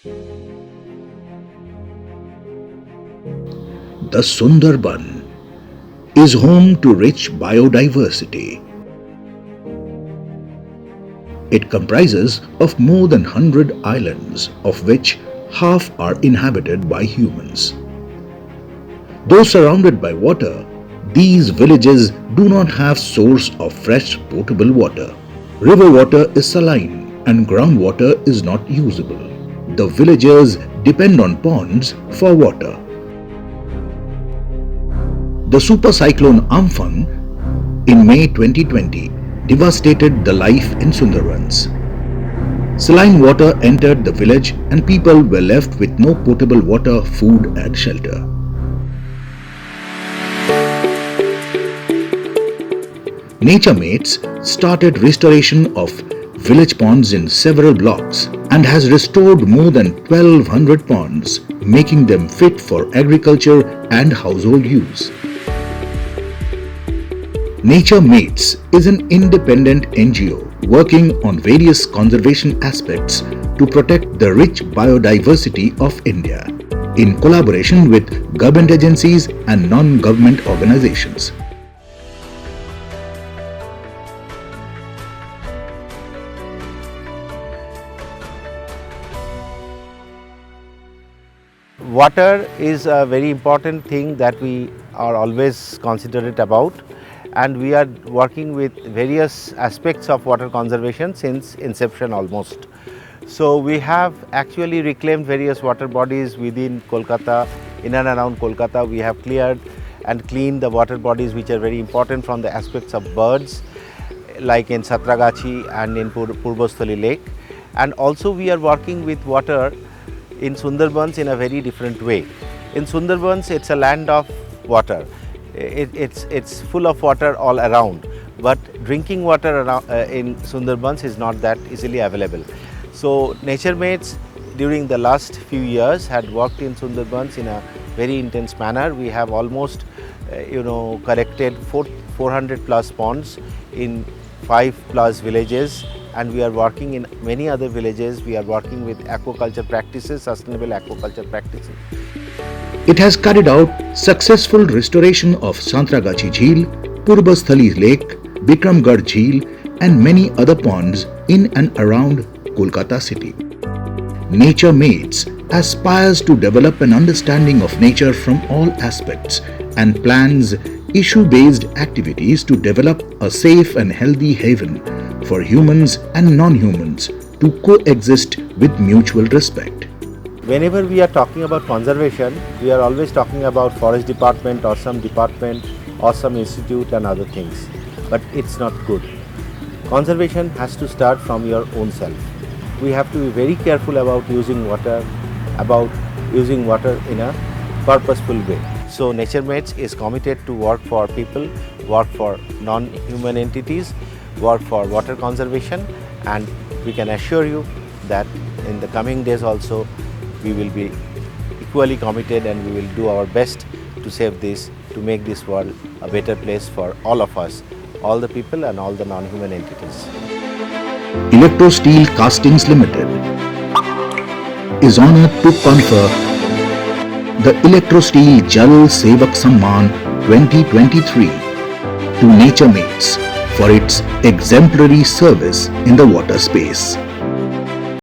The Sundarban is home to rich biodiversity. It comprises of more than 100 islands, of which half are inhabited by humans. Though surrounded by water, these villages do not have source of fresh potable water. River water is saline and groundwater is not usable. The villagers depend on ponds for water. The super cyclone Amphan in May 2020 devastated the life in Sundarbans. Saline water entered the village and people were left with no potable water, food and shelter. NatureMates started restoration of village ponds in several blocks and has restored more than 1200 ponds, making them fit for agriculture and household use. NatureMates is an independent NGO working on various conservation aspects to protect the rich biodiversity of India in collaboration with government agencies and non-government organizations. Water is a very important thing that we are always considerate about, and we are working with various aspects of water conservation since inception almost. So we have actually reclaimed various water bodies within Kolkata, in and around Kolkata. We have cleared and cleaned the water bodies which are very important from the aspects of birds, like in Satragachi and in Purbasthali Lake. And also we are working with water in Sundarbans in a very different way. In Sundarbans, it's a land of water. It's full of water all around, but drinking water around, in Sundarbans is not that easily available. So NatureMates during the last few years had worked in Sundarbans in a very intense manner. We have almost collected 400 plus ponds in 5 plus villages, and we are working in many other villages. We are working with aquaculture practices, sustainable aquaculture practices. It has carried out successful restoration of Santragachi Jheel, Purbasthali Lake, Bikramgarh Jheel and many other ponds in and around Kolkata city. NatureMates aspires to develop an understanding of nature from all aspects and plans issue-based activities to develop a safe and healthy haven for humans and non-humans to coexist with mutual respect. Whenever we are talking about conservation, we are always talking about forest department or some department or some institute and other things, but it's not good. Conservation has to start from your own self. We have to be very careful about using water in a purposeful way. So NatureMates is committed to work for people, work for non-human entities, work for water conservation, and we can assure you that in the coming days also we will be equally committed and we will do our best to save this, to make this world a better place for all of us, all the people and all the non-human entities. Electrosteel Castings Limited is honored to confer the Electrosteel Jal Sevak Samman 2023 to NatureMates for its exemplary service in the water space.